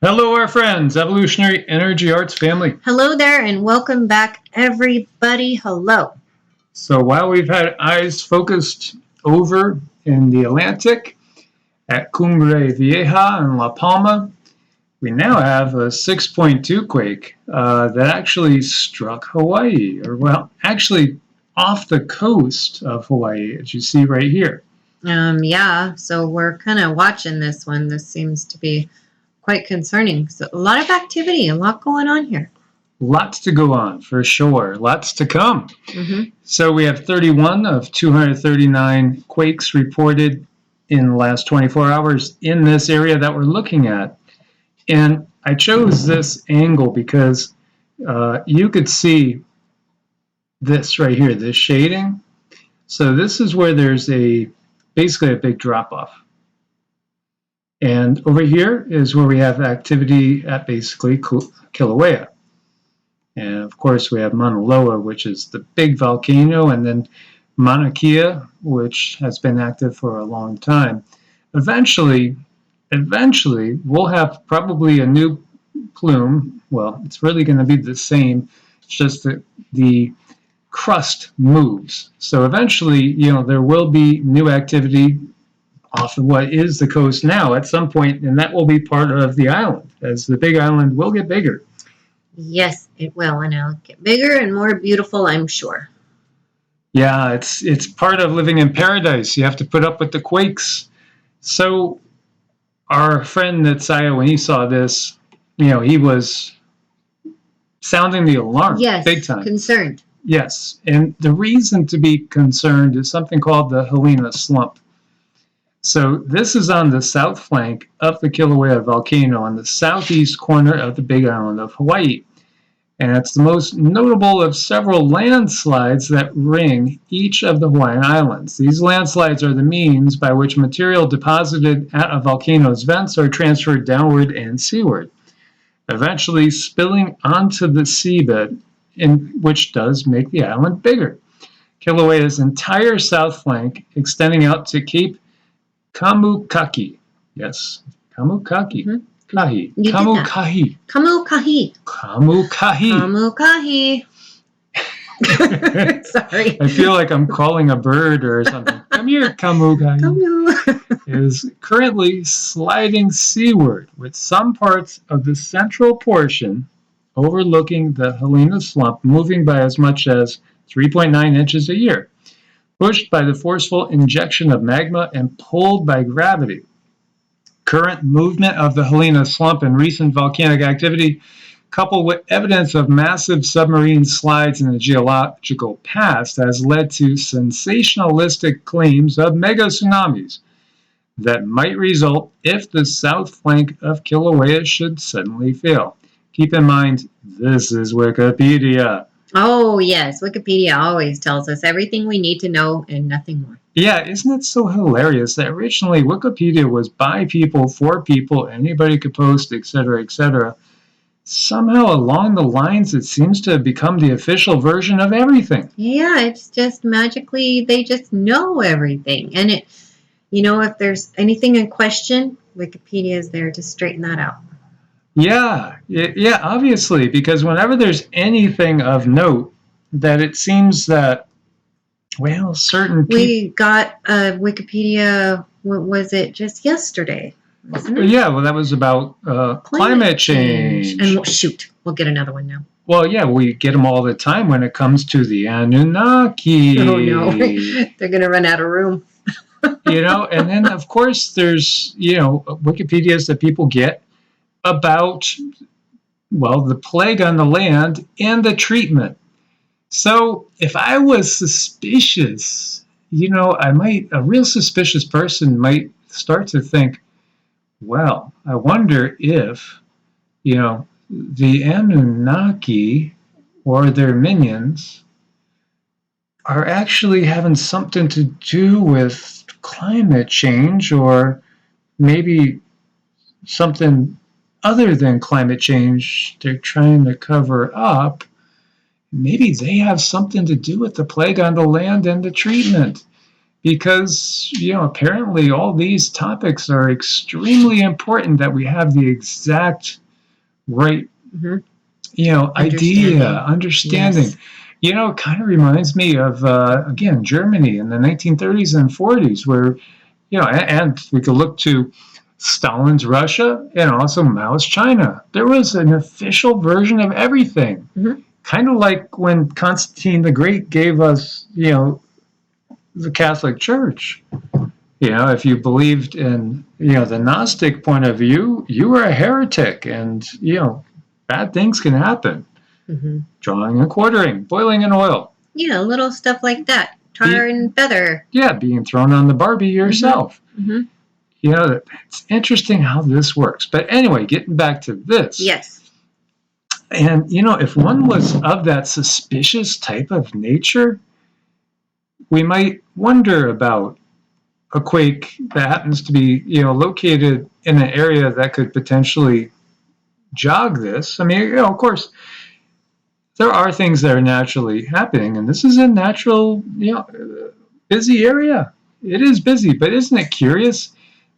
Hello, our friends, Evolutionary Energy Arts family. Hello there, and welcome back, everybody. Hello. So while we've had eyes focused over in the Atlantic at Cumbre Vieja in La Palma, we now have a 6.2 quake that actually struck Hawaii, or well, actually off the coast of Hawaii, as you see right here. Yeah, so we're kind of watching this one. This seems to be quite concerning. So a lot of activity, a lot going on here. Lots to go on, for sure. Lots to come. Mm-hmm. So we have 31 of 239 quakes reported in the last 24 hours in this area that we're looking at. And I chose this angle because you could see this right here, this shading. So this is where there's basically a big drop-off. And over here is where we have activity at basically Kilauea. And of course we have Mauna Loa, which is the big volcano, and then Mauna Kea, which has been active for a long time. Eventually we'll have probably a new plume. Well, it's really going to be the same. It's just that the crust moves. So eventually, there will be new activity off of what is the coast now at some point, and that will be part of the island, as the big island will get bigger. Yes, it will, and it'll get bigger and more beautiful, I'm sure. Yeah, it's part of living in paradise. You have to put up with the quakes. So our friend Natsaya, when he saw this, he was sounding the alarm. Yes, big time. Concerned. Yes, and the reason to be concerned is something called the Helina Slump. So this is on the south flank of the Kilauea volcano on the southeast corner of the big island of Hawaii. And it's the most notable of several landslides that ring each of the Hawaiian islands. These landslides are the means by which material deposited at a volcano's vents are transferred downward and seaward, eventually spilling onto the seabed, which does make the island bigger. Kilauea's entire south flank, extending out to Cape Kamukaki. Yes, Kamukaki. Mm-hmm. Kahi. Kamukahi. Kamukahi. Kamukahi. Kamukahi. Sorry. I feel like I'm calling a bird or something. Come here, Kamukahi. Is currently sliding seaward, with some parts of the central portion overlooking the Helina Slump moving by as much as 3.9 inches a year, pushed by the forceful injection of magma and pulled by gravity. Current movement of the Helina Slump and recent volcanic activity, coupled with evidence of massive submarine slides in the geological past, has led to sensationalistic claims of mega tsunamis that might result if the south flank of Kilauea should suddenly fail. Keep in mind, this is Wikipedia. Oh, yes. Wikipedia always tells us everything we need to know and nothing more. Yeah, isn't it so hilarious that originally Wikipedia was by people, for people, anybody could post, etc., etc. Somehow along the lines, it seems to have become the official version of everything. Yeah, it's just magically, they just know everything. And if there's anything in question, Wikipedia is there to straighten that out. Yeah, obviously, because whenever there's anything of note, that it seems that, well, certain people... We got Wikipedia, what was it, just yesterday, wasn't it? Yeah, well, that was about climate change. And we'll get another one now. Well, yeah, we get them all the time when it comes to the Anunnaki. Oh, no. They're going to run out of room. And then, of course, there's, Wikipedias that people get about, well, the plague on the land and the treatment. So if I was suspicious, a real suspicious person might start to think, well, I wonder if, the Anunnaki or their minions are actually having something to do with climate change, or maybe something other than climate change they're trying to cover up. Maybe they have something to do with the plague on the land and the treatment. because, apparently all these topics are extremely important, that we have the exact right, idea, understanding. Yes. It kind of reminds me of, again, Germany in the 1930s and 40s, where, and we could look to Stalin's Russia and also Mao's China. There was an official version of everything. Kind of like when Constantine the Great gave us, the Catholic Church. If you believed in, the Gnostic point of view, you were a heretic, and, bad things can happen. Drawing and quartering, boiling in oil. Yeah, little stuff like that. Tar and feather. Yeah, being thrown on the Barbie yourself. It's interesting how this works. But anyway, getting back to this. Yes. And, if one was of that suspicious type of nature, we might wonder about a quake that happens to be, located in an area that could potentially jog this. I mean, of course, there are things that are naturally happening, and this is a natural, busy area. It is busy, but isn't it curious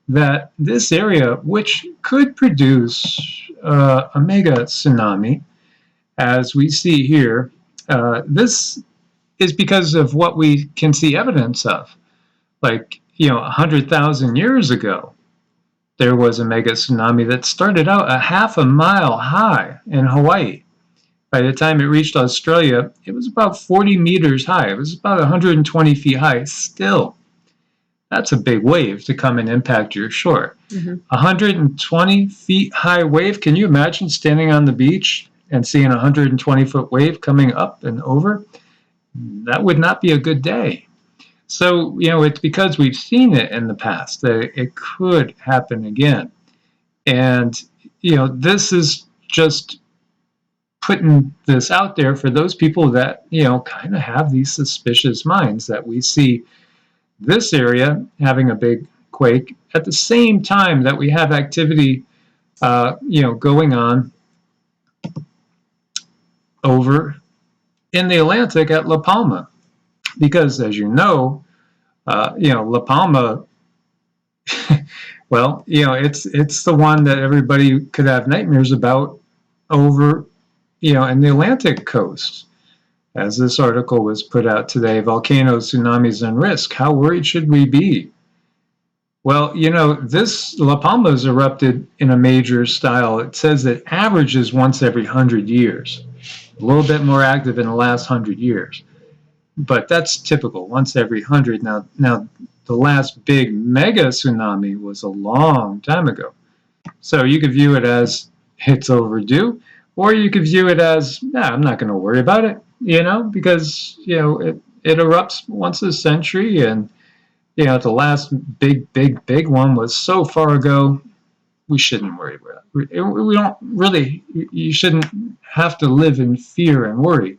that this area, which could produce a mega tsunami, as we see here, this is because of what we can see evidence of. Like, 100,000 years ago, there was a mega tsunami that started out a half a mile high in Hawaii. By the time it reached Australia, it was about 40 meters high. It was about 120 feet high still. That's a big wave to come and impact your shore. 120 feet high wave. Can you imagine standing on the beach and seeing a 120-foot wave coming up and over? That would not be a good day. So, it's because we've seen it in the past that it could happen again. And, this is just putting this out there for those people that, kind of have these suspicious minds, that we see this area having a big quake at the same time that we have activity, going on over in the Atlantic at La Palma. Because, as you know, La Palma, well, it's the one that everybody could have nightmares about over, in the Atlantic coast. As this article was put out today, volcanoes, tsunamis, and risk. How worried should we be? Well, this La Palma's erupted in a major style. It says it averages once every 100 years. A little bit more active in the last 100 years. But that's typical, once every 100. Now, the last big mega tsunami was a long time ago. So you could view it as it's overdue, or you could view it as, I'm not going to worry about it, because, it erupts once a century, and, the last big one was so far ago, we shouldn't worry about it. We don't really, you shouldn't have to live in fear and worry.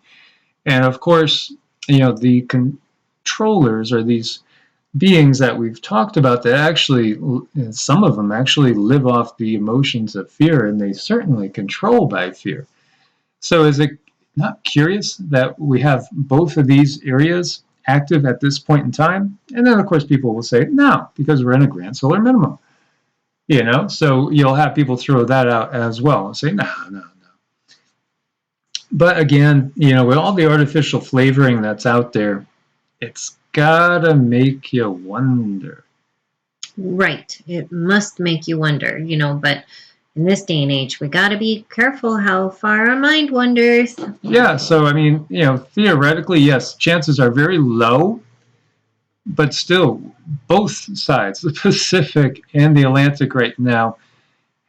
And of course, the controllers are these beings that we've talked about that actually, some of them actually live off the emotions of fear, and they certainly control by fear. So is it not curious that we have both of these areas active at this point in time? And then, of course, people will say, no, because we're in a grand solar minimum. So you'll have people throw that out as well and say, no. But again, with all the artificial flavoring that's out there, it's gotta make you wonder. Right. It must make you wonder, but in this day and age, we gotta be careful how far our mind wanders. Yeah, so I mean, theoretically, yes, chances are very low, but still, both sides, the Pacific and the Atlantic right now,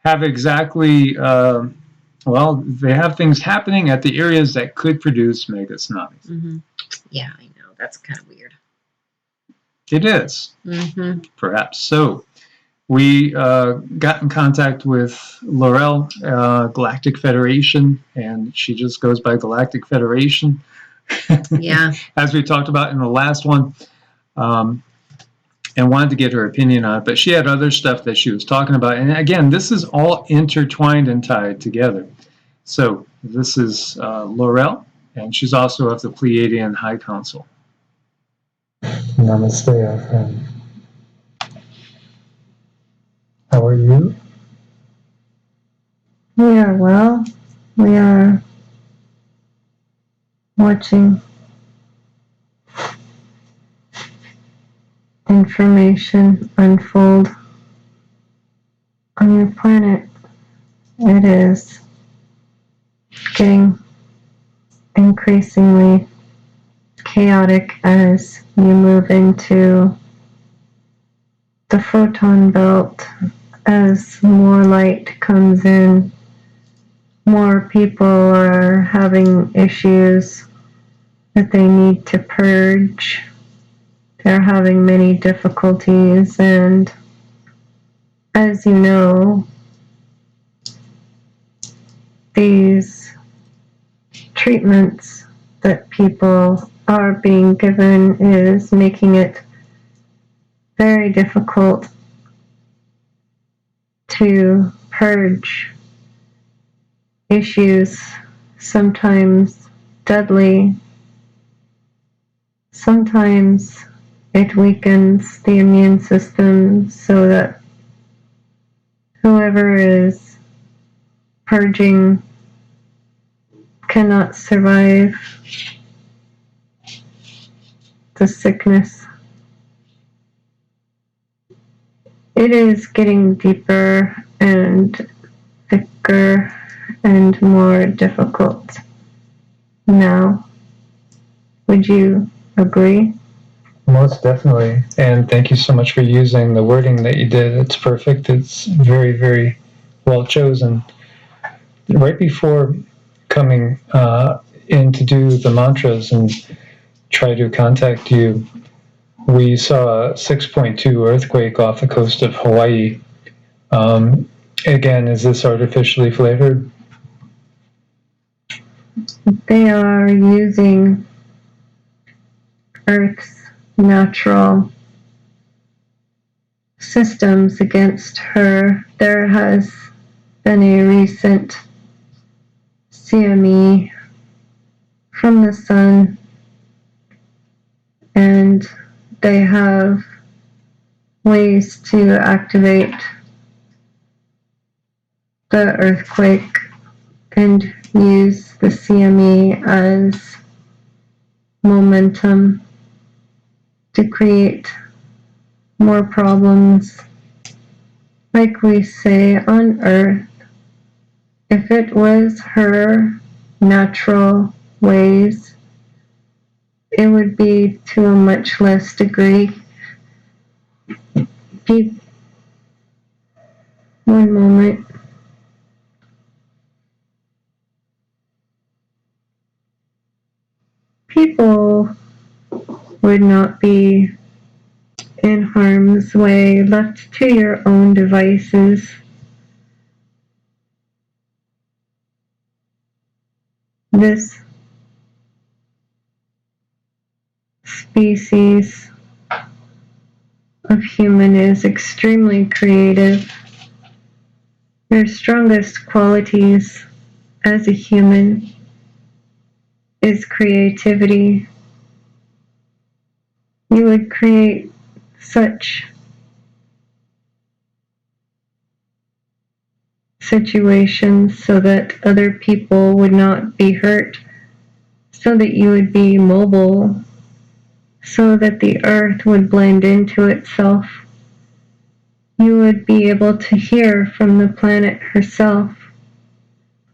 have exactly, they have things happening at the areas that could produce mega tsunamis. Yeah, I know. That's kind of weird. It is. Perhaps so. We got in contact with Laurel, Galactic Federation, and she just goes by Galactic Federation. Yeah. As we talked about in the last one, and wanted to get her opinion on it. But she had other stuff that she was talking about. And again, this is all intertwined and tied together. So this is Laurel, and she's also of the Pleiadian High Council. Namaste, our friend. How are you? We are well. We are watching information unfold on your planet. It is getting increasingly chaotic as you move into the photon belt. As more light comes in, more people are having issues that they need to purge. They're having many difficulties, and as you know, these treatments that people are being given is making it very difficult to purge issues, sometimes deadly, sometimes it weakens the immune system so that whoever is purging cannot survive the sickness. It is getting deeper and thicker and more difficult now. Would you agree? Most definitely. And thank you so much for using the wording that you did. It's perfect. It's very, very well chosen. Right before coming in to do the mantras and try to contact you, we saw a 6.2 earthquake off the coast of Hawaii. Again, is this artificially flavored? They are using Earth's natural systems against her. There has been a recent Tsunami from the sun, and they have ways to activate the earthquake and use the CME as momentum to create more problems. Like we say on Earth, if it was her natural ways, it would be to a much less degree. One moment. People would not be in harm's way, left to your own devices. This species of human is extremely creative. Their strongest qualities as a human is creativity. You would create such situations so that other people would not be hurt, so that you would be mobile, so that the earth would blend into itself. You would be able to hear from the planet herself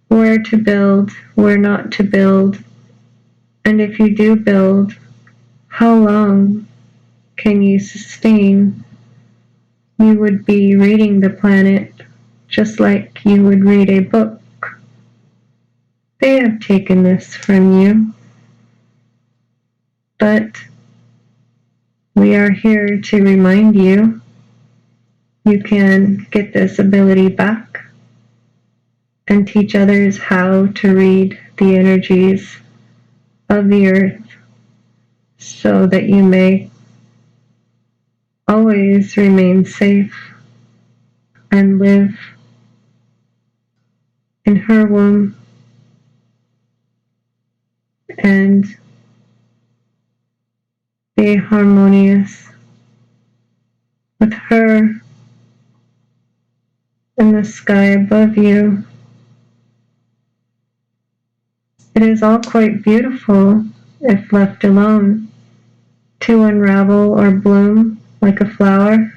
where to build, where not to build, and if you do build, how long can you sustain? You would be reading the planet just like you would read a book. They have taken this from you, but we are here to remind you you can get this ability back and teach others how to read the energies of the earth so that you may always remain safe and live in her womb and be harmonious with her in the sky above you. It is all quite beautiful if left alone to unravel or bloom like a flower.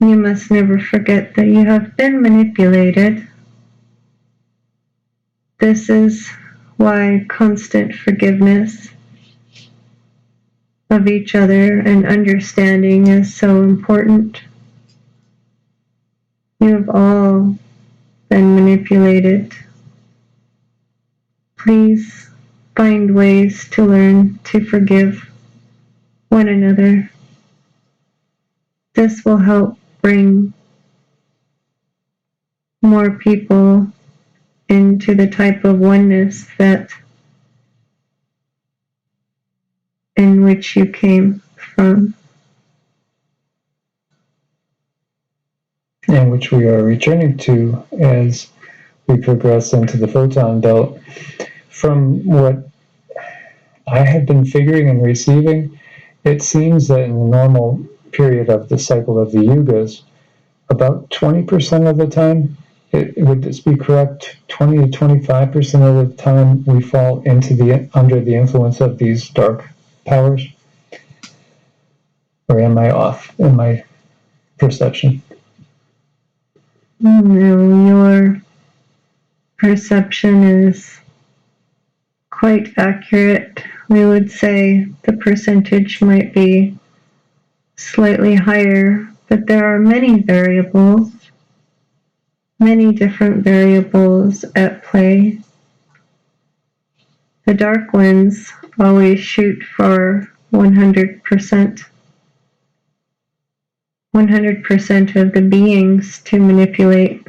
You must never forget that you have been manipulated. This is why constant forgiveness of each other and understanding is so important. You have all been manipulated. Please find ways to learn to forgive one another. This will help bring more people into the type of oneness that in which you came from. And which we are returning to as we progress into the photon belt. From what I have been figuring and receiving, it seems that in the normal period of the cycle of the yugas, about 20% of the time, would this be correct? 20 to 25% of the time we fall into under the influence of these dark powers? Or am I off in my perception? No, your perception is quite accurate. We would say the percentage might be slightly higher, but there are many variables, many different variables at play. The dark ones always shoot for 100%. 100% of the beings to manipulate.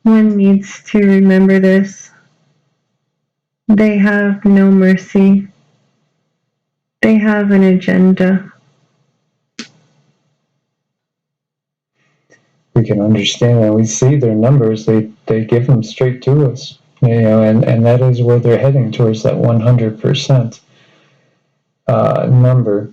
One needs to remember this. They have no mercy. They have an agenda. We can understand and we see their numbers. They give them straight to us, and that is where they're heading towards, that 100% number.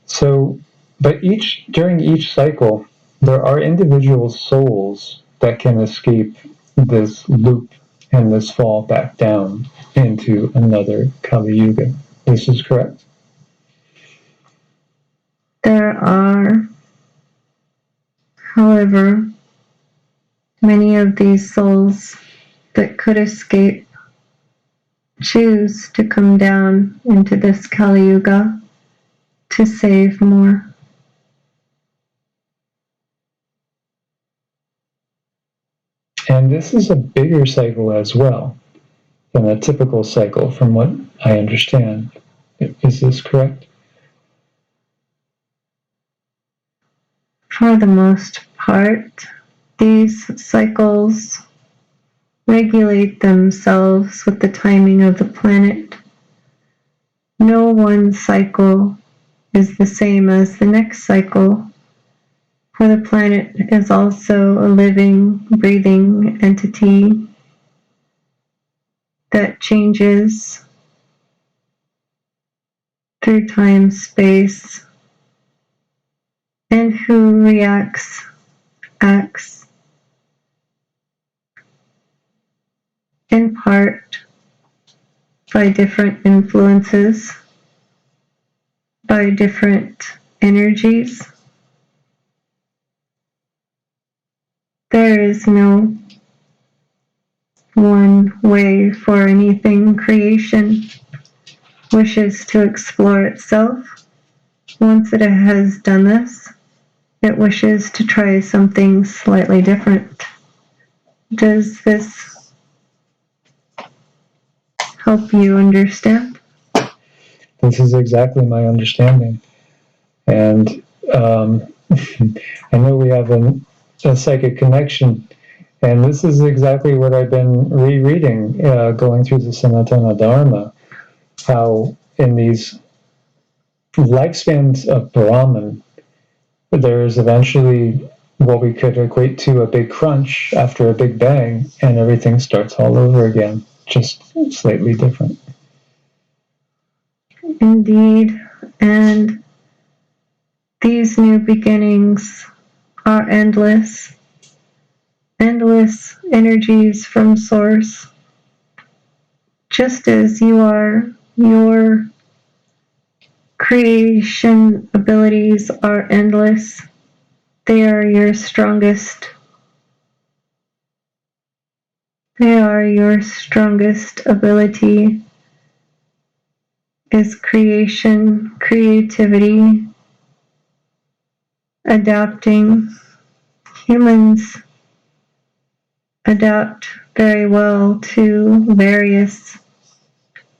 So, but during each cycle, there are individual souls that can escape this loop and this fall back down into another Kali Yuga. This is correct? There are, however, many of these souls that could escape choose to come down into this Kali Yuga to save more. And this is a bigger cycle as well than a typical cycle, from what I understand. Is this correct? For the most part, these cycles regulate themselves with the timing of the planet. No one cycle is the same as the next cycle, for the planet is also a living, breathing entity that changes through time, space, and who reacts, acts, in part by different influences, by different energies. There is no one way for anything. Creation wishes to explore itself. Once it has done this, it wishes to try something slightly different. Does this help you understand? This is exactly my understanding. And I know we have a psychic connection, and this is exactly what I've been rereading, going through the Sanatana Dharma, how in these lifespans of Brahman, there is eventually what we could equate to a big crunch after a big bang, and everything starts all over again, just slightly different. Indeed, and these new beginnings are endless, endless energies from Source. Just as you are, your creation abilities are endless. They are your strongest. They are your strongest ability is creation, creativity, adapting. Humans adapt very well to various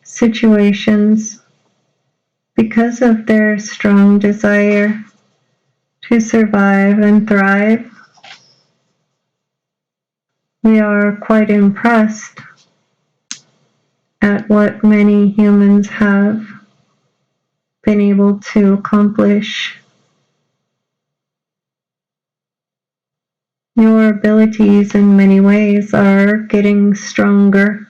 situations because of their strong desire to survive and thrive. We are quite impressed at what many humans have been able to accomplish. Your abilities in many ways are getting stronger.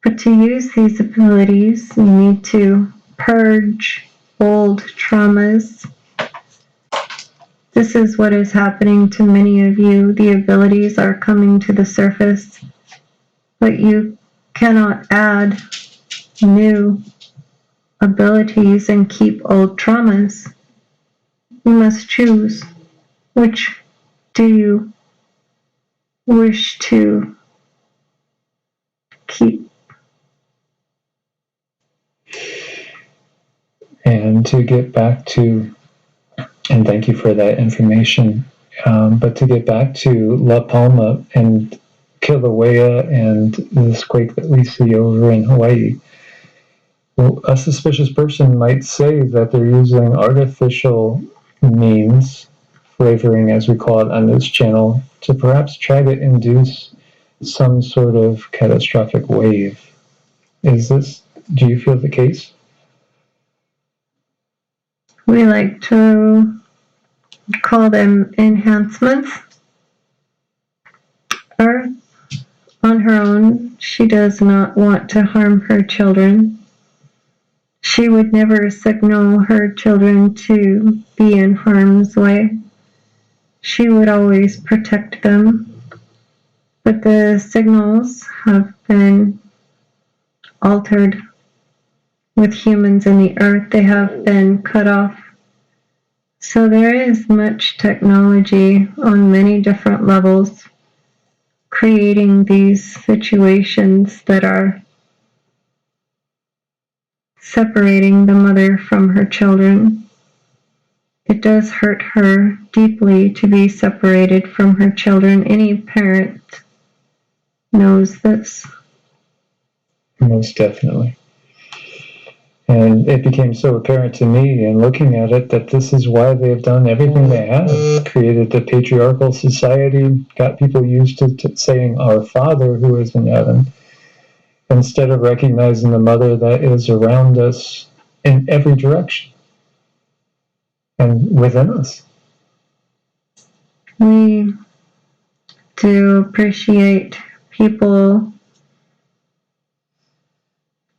But to use these abilities, you need to purge old traumas. This is what is happening to many of you. The abilities are coming to the surface, but you cannot add new abilities and keep old traumas. You must choose which do you wish to keep. And to get back to, and thank you for that information, but to get back to La Palma and Kilauea and this quake that we see over in Hawaii, well, a suspicious person might say that they're using artificial means, flavoring as we call it on this channel, to perhaps try to induce some sort of catastrophic wave. Do you feel the case? We like to call them enhancements. Earth, on her own, she does not want to harm her children. She would never signal her children to be in harm's way. She would always protect them. But the signals have been altered with humans in the earth. They have been cut off. So there is much technology on many different levels creating these situations that are separating the mother from her children. It does hurt her deeply to be separated from her children. Any parent knows this. Most definitely. And it became so apparent to me in looking at it that this is why they've done everything they have. Created the patriarchal society, got people used to saying our Father who is in heaven, instead of recognizing the mother that is around us in every direction and within us. We do appreciate people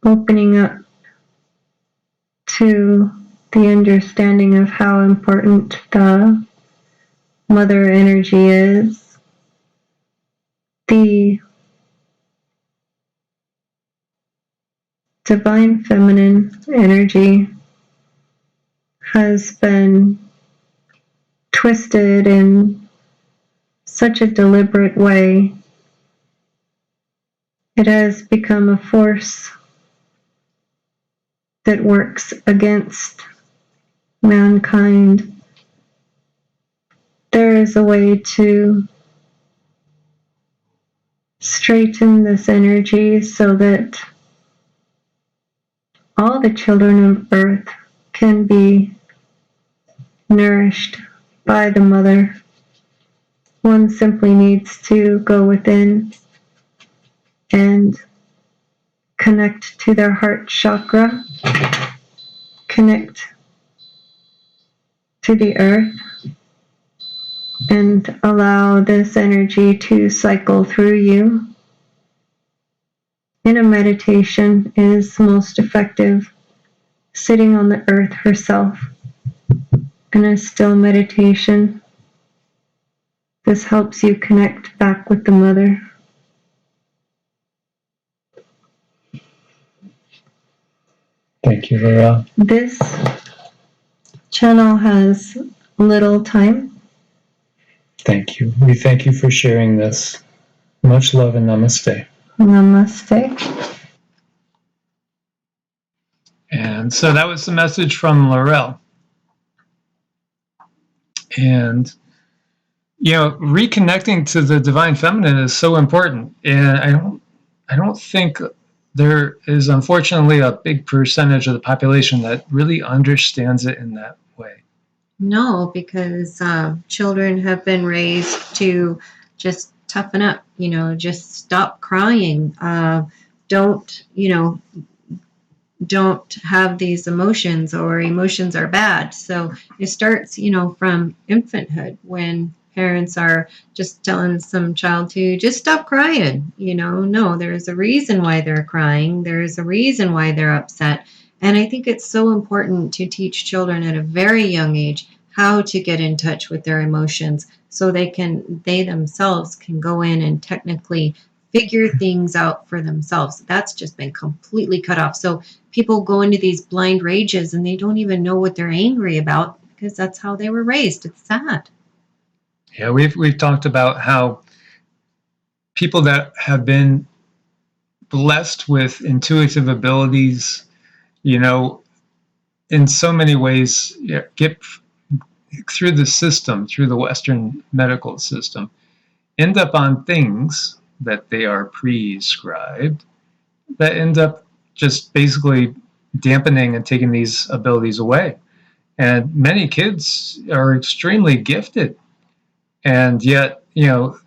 opening up to the understanding of how important the mother energy is. The divine feminine energy has been twisted in such a deliberate way. It has become a force that works against mankind. There is a way to straighten this energy so that all the children of earth can be nourished by the mother. One simply needs to go within and connect to their heart chakra, connect to the earth, and allow this energy to cycle through you in a meditation is most effective, sitting on the earth herself in a still meditation. This helps you connect back with the mother. Thank you, Laura. This channel has little time. Thank you. We thank you for sharing this. Much love and namaste. Namaste. And so that was the message from Laurel. And, you know, reconnecting to the divine feminine is so important. And I don't think there is, unfortunately, a big percentage of the population that really understands it in that way. No, because children have been raised to just toughen up, just stop crying. Don't have these emotions, or emotions are bad. So it starts, from infanthood, when parents are just telling some child to just stop crying. No, there's a reason why they're crying. There's a reason why they're upset. And I think it's so important to teach children at a very young age how to get in touch with their emotions, so they themselves can go in and technically figure things out for themselves. That's just been completely cut off. So people go into these blind rages and they don't even know what they're angry about, because that's how they were raised. It's sad. Yeah, we've talked about how people that have been blessed with intuitive abilities, in so many ways, get through the system, through the Western medical system, end up on things that they are prescribed that end up just basically dampening and taking these abilities away. And many kids are extremely gifted, and yet,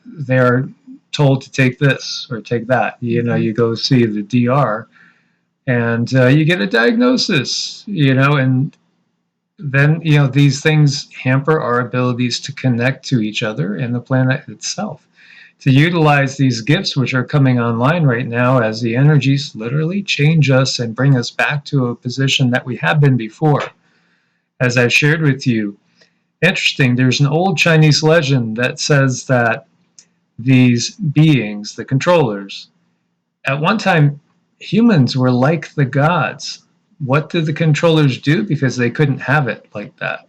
they're told to take this or take that. You go see the DR, and you get a diagnosis, and then, these things hamper our abilities to connect to each other and the planet itself, to utilize these gifts which are coming online right now as the energies literally change us and bring us back to a position that we have been before. As I've shared with you, interesting, there's an old Chinese legend that says that these beings, the controllers, at one time, humans were like the gods. What did the controllers do? Because they couldn't have it like that.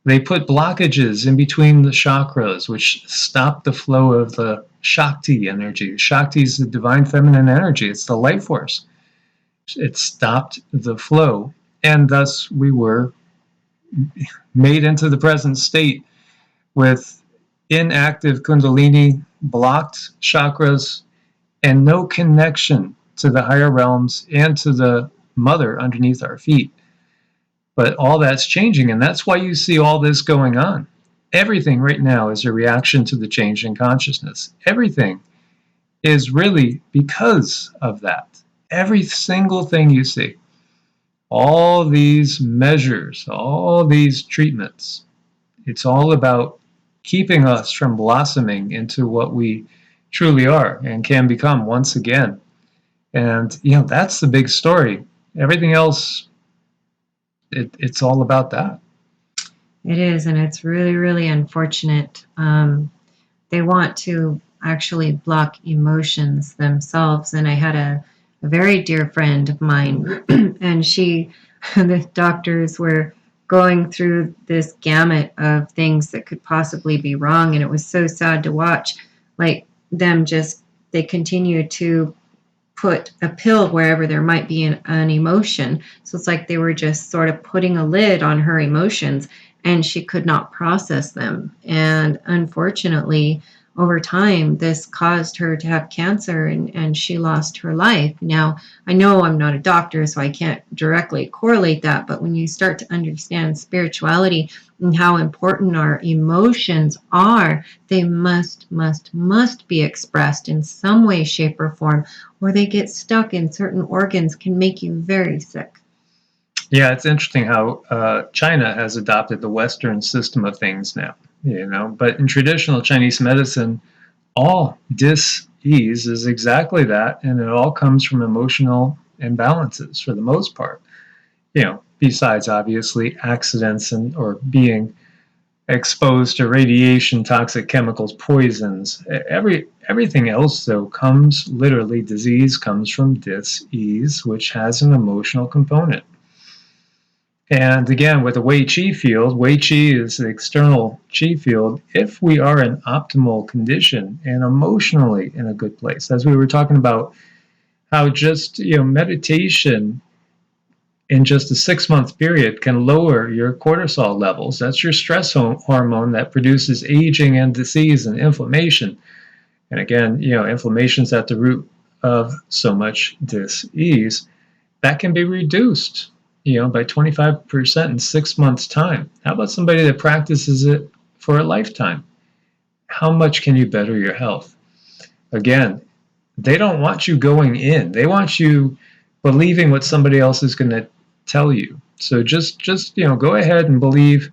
They put blockages in between the chakras, which stopped the flow of the Shakti energy. Shakti is the divine feminine energy. It's the life force. It stopped the flow, and thus we were made into the present state with inactive kundalini, blocked chakras, and no connection to the higher realms and to the mother underneath our feet. But all that's changing, and that's why you see all this going on. Everything right now is a reaction to the change in consciousness. Everything is really because of that. Every single thing you see, all these measures, all these treatments, it's all about keeping us from blossoming into what we truly are and can become once again. And, that's the big story. Everything else, it's all about that. It is, and it's really, really unfortunate. They want to actually block emotions themselves. And I had a very dear friend of mine, and the doctors were going through this gamut of things that could possibly be wrong. And it was so sad to watch, like they continue to put a pill wherever there might be an emotion. So it's like they were just sort of putting a lid on her emotions, and she could not process them. And unfortunately, over time, this caused her to have cancer, and she lost her life. Now, I know I'm not a doctor, so I can't directly correlate that, but when you start to understand spirituality and how important our emotions are, they must be expressed in some way, shape, or form, or they get stuck in certain organs, can make you very sick. Yeah, it's interesting how China has adopted the Western system of things now, but in traditional Chinese medicine, all dis-ease is exactly that, and it all comes from emotional imbalances for the most part. Besides obviously accidents or being exposed to radiation, toxic chemicals, poisons. Everything else, though, comes literally, disease comes from dis-ease, which has an emotional component. And again, with the Wei Qi field, Wei Qi is the external Qi field. If we are in optimal condition and emotionally in a good place, as we were talking about, how just meditation in just a 6-month period can lower your cortisol levels. That's your stress hormone that produces aging and disease and inflammation. And again, inflammation's at the root of so much dis-ease. That can be reduced, by 25% in 6 months' time. How about somebody that practices it for a lifetime? How much can you better your health? Again, they don't want you going in. They want you believing what somebody else is going to tell you. So just go ahead and believe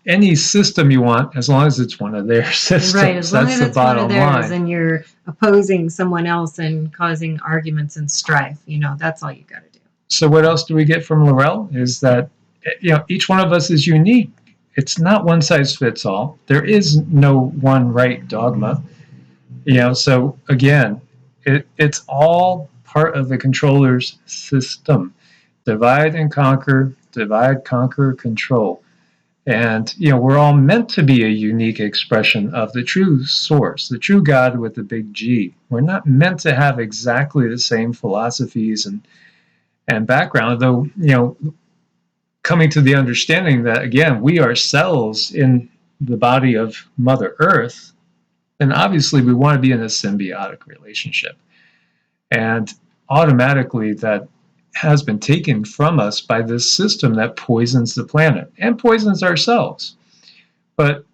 any system you want, as long as it's one of their systems. Right, as long That's as the it's one of bottom theirs line. and you're opposing someone else and causing arguments and strife, that's all you got to do. So what else do we get from Laurel is that each one of us is unique. It's not one size fits all. There is no one right dogma. So again, it's all part of the controller's system. Divide and conquer, divide, conquer, control. And, we're all meant to be a unique expression of the true source, the true God with the big G. We're not meant to have exactly the same philosophies and background, though, coming to the understanding that, again, we are cells in the body of Mother Earth, and obviously we want to be in a symbiotic relationship. And automatically that has been taken from us by this system that poisons the planet and poisons ourselves. But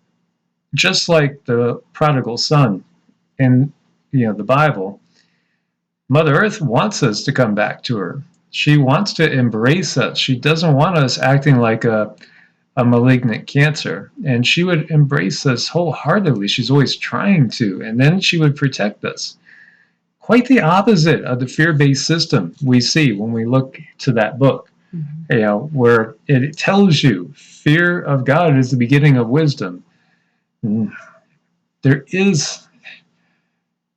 just like the prodigal son in the Bible, Mother Earth wants us to come back to her. She wants to embrace us. She doesn't want us acting like a malignant cancer. And she would embrace us wholeheartedly. She's always trying to. And then she would protect us. Quite the opposite of the fear-based system we see when we look to that book, where it tells you fear of God is the beginning of wisdom. There is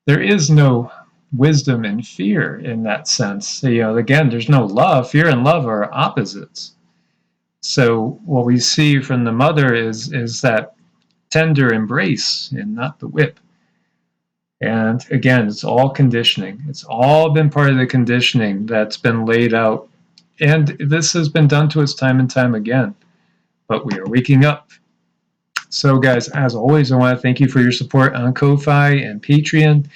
no wisdom and fear in that sense. Again, there's no love. Fear and love are opposites. So what we see from the mother is that tender embrace and not the whip. And again, it's all conditioning. It's all been part of the conditioning that's been laid out. And this has been done to us time and time again. But we are waking up. So guys, as always, I want to thank you for your support on Ko-Fi and Patreon.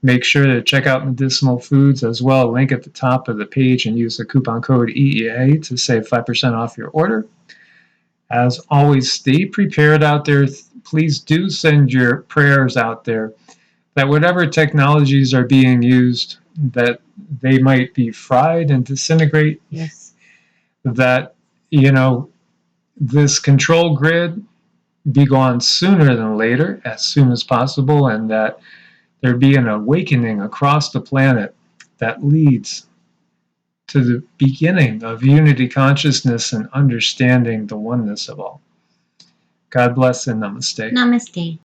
Make sure to check out Medicinal Foods as well. Link at the top of the page, and use the coupon code EEA to save 5% off your order. As always, stay prepared out there. Please do send your prayers out there that whatever technologies are being used, that they might be fried and disintegrate. Yes. That, this control grid be gone sooner than later, as soon as possible, and that there be an awakening across the planet that leads to the beginning of unity consciousness and understanding the oneness of all. God bless and namaste. Namaste.